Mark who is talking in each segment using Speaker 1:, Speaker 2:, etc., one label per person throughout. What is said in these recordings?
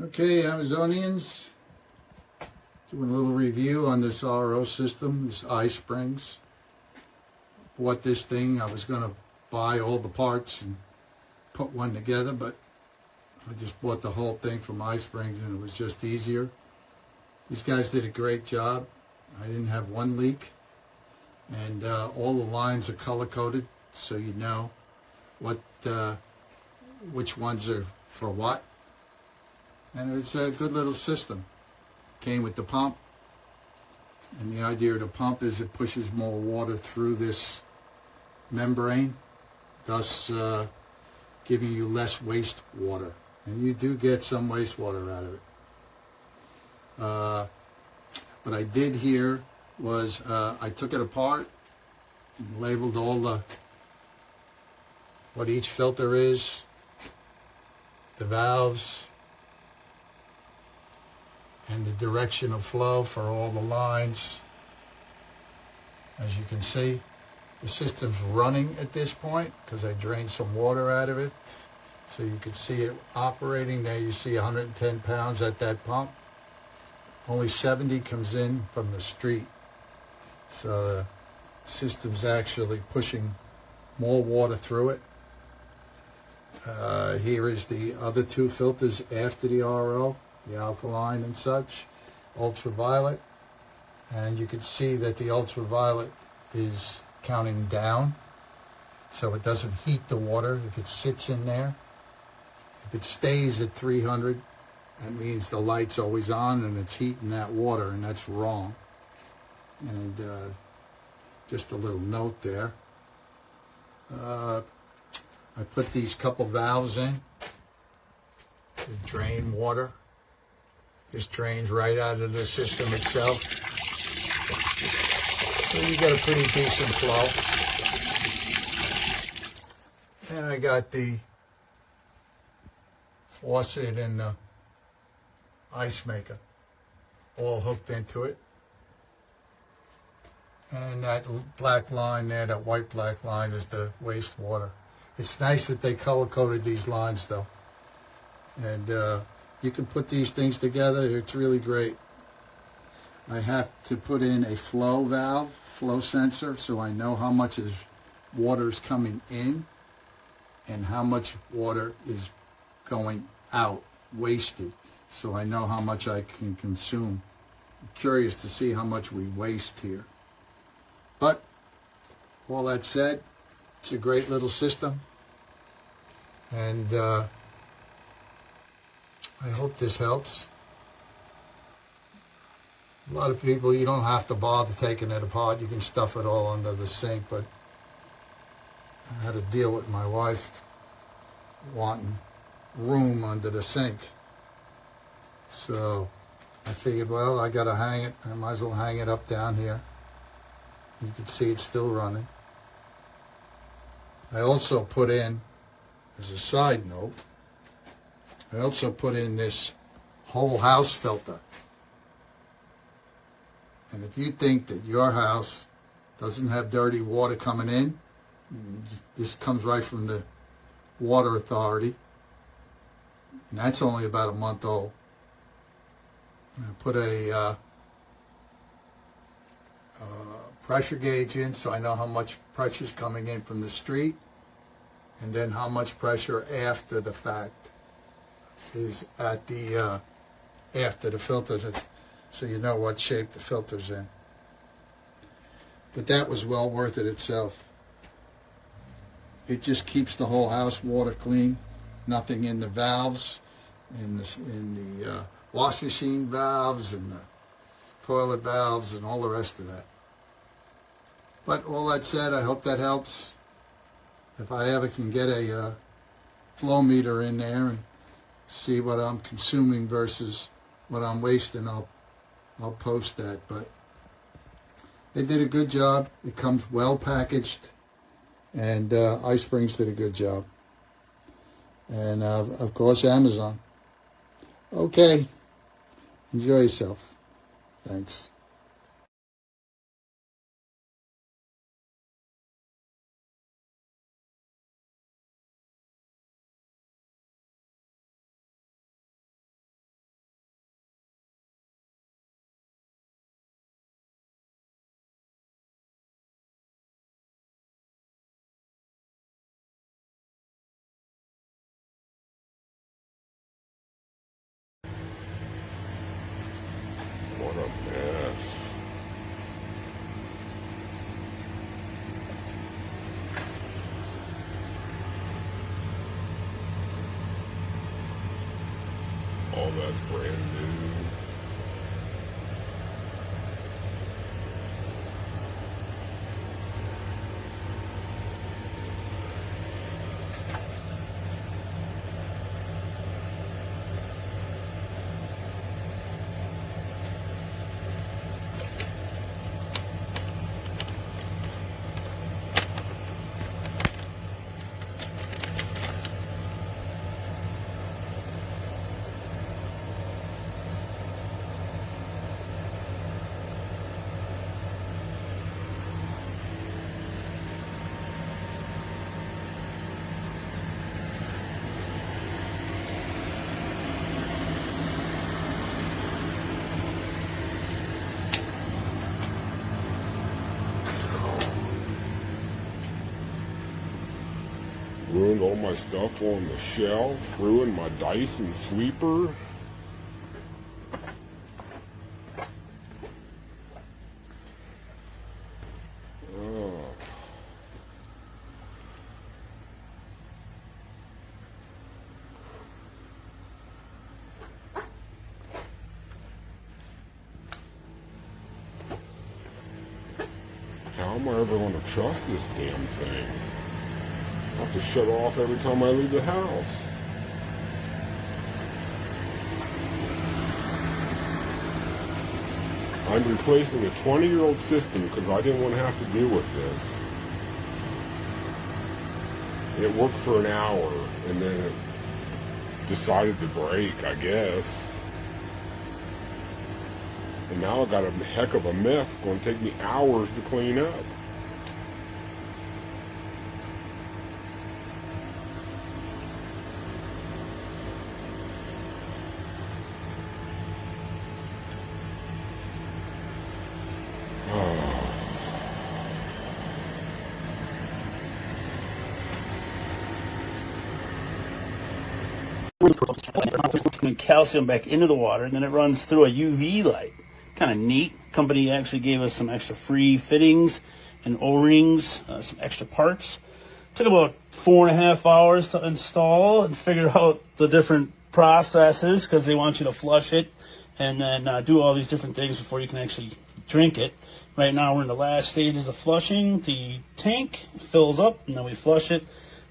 Speaker 1: Okay, Amazonians, doing a little review on this RO system, this iSprings. Bought this thing. I was going to buy all the parts and put one together, but I just bought the whole thing from iSprings and it was just easier. These guys did a great job. I didn't have one leak, and all the lines are color coded so you know what which ones are for what. And it's a good little system. Came with the pump, and the idea of the pump is it pushes more water through this membrane, thus giving you less waste water. And you do get some wastewater out of it. What I did here was I took it apart and labeled all the what each filter is, the valves, and the direction of flow for all the lines. As you can see, the system's running at this point because I drained some water out of it. So you can see it operating. There you see 110 pounds at that pump. Only 70 comes in from the street. So the system's actually pushing more water through it. Here is the other two filters after the RO, the alkaline and such, ultraviolet. And you can see that the ultraviolet is counting down, so it doesn't heat the water if it sits in there. If it stays at 300, that means the light's always on and it's heating that water, and that's wrong. And just a little note there. I put these couple valves in to drain water. This drains right out of the system itself. So you get a pretty decent flow. And I got the faucet and the ice maker all hooked into it. And that black line there, that white black line, is the wastewater. It's nice that they color-coded these lines though. And you can put these things together. It's really great. I have to put in a flow valve, flow sensor, so I know how much water is coming in and how much water is going out, wasted, so I know how much I can consume. I'm curious to see how much we waste here. But all that said, it's a great little system, and I hope this helps. A lot of people, you don't have to bother taking it apart. You can stuff it all under the sink, but I had to deal with my wife wanting room under the sink. So I figured, well, I got to hang it. I might as well hang it up down here. You can see it's still running. I also put in, as a side note, I also put in this whole house filter. And if you think that your house doesn't have dirty water coming in, this comes right from the water authority, and that's only about a month old. I put a pressure gauge in so I know how much pressure is coming in from the street, and then how much pressure after the fact is at the after the filters, so you know what shape the filter's in. But that was well worth it itself. It just keeps the whole house water clean. Nothing in the valves, in the wash machine valves, and the toilet valves, and all the rest of that. But all that said, I hope that helps. If I ever can get a flow meter in there and see what I'm consuming versus what I'm wasting, I'll post that. But they did a good job. It comes well packaged, and iSprings did a good job. And of course, Amazon. Okay, enjoy yourself. Thanks.
Speaker 2: Oh, that's brand new. Ruined all my stuff on the shelf, ruined my Dyson sweeper. How am I ever going to trust this damn thing? I have to shut off every time I leave the house. I'm replacing a 20-year-old system because I didn't want to have to deal with this. It worked for an hour and then it decided to break, I guess. And now I've got a heck of a mess. It's going to take me hours to clean up.
Speaker 3: Calcium back into the water, and then it runs through a UV light. Kind of neat. Company actually gave us some extra free fittings and O-rings, some extra parts. Took about 4.5 hours to install and figure out the different processes because they want you to flush it and then do all these different things before you can actually drink it. Right now we're in the last stages of flushing. The tank fills up and then we flush it.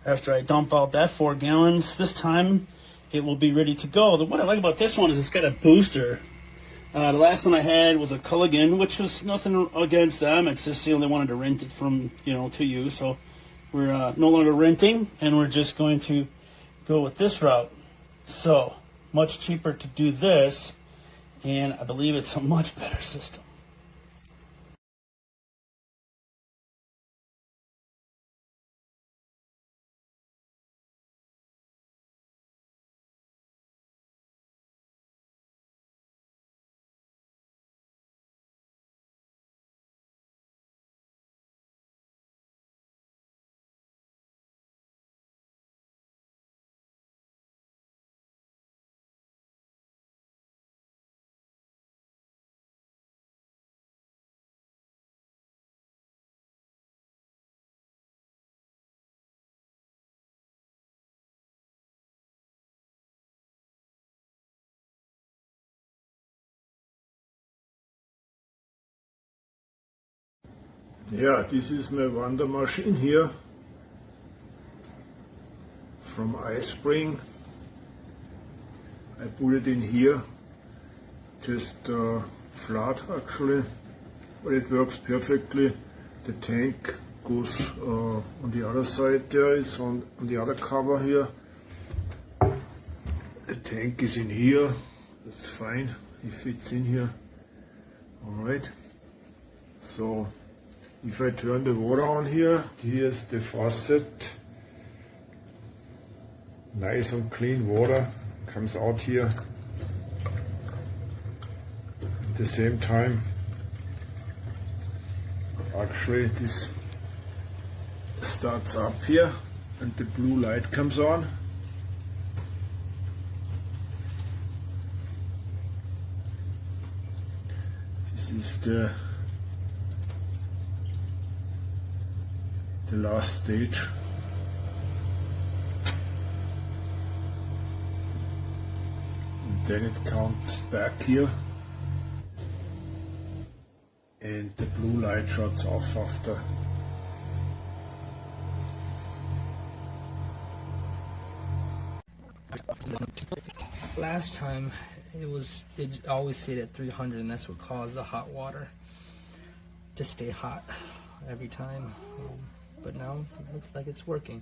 Speaker 3: After I dump out that 4 gallons, this time it will be ready to go. What I like about this one is it's got a booster. The last one I had was a Culligan, which was nothing against them. It's just, they wanted to rent it from, to you. So we're no longer renting, and we're just going to go with this route. So much cheaper to do this, and I believe it's a much better system.
Speaker 4: Yeah, this is my wonder machine here from iSpring. I put it in here, just flat actually, but it works perfectly. The tank goes on the other side there, it's on the other cover here. The tank is in here, that's fine, it fits in here. Alright, so if I turn the water on here, here's the faucet. Nice and clean water comes out here. At the same time, actually this starts up here and the blue light comes on. This is the last stage. And then it counts back here, and the blue light shuts off after.
Speaker 5: Last time it always stayed at 300, and that's what caused the hot water to stay hot every time. But now it looks like it's working.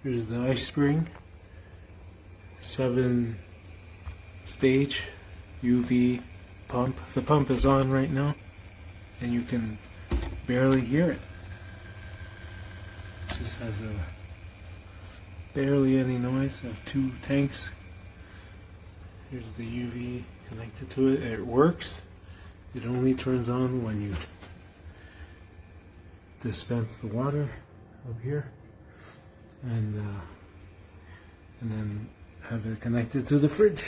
Speaker 6: Here's the iSpring 7-stage UV pump. The pump is on right now, and you can barely hear it. It just has barely any noise. I have 2 tanks. Here's the UV connected to it. It works. It only turns on when you dispense the water up here, and then have it connected to the fridge.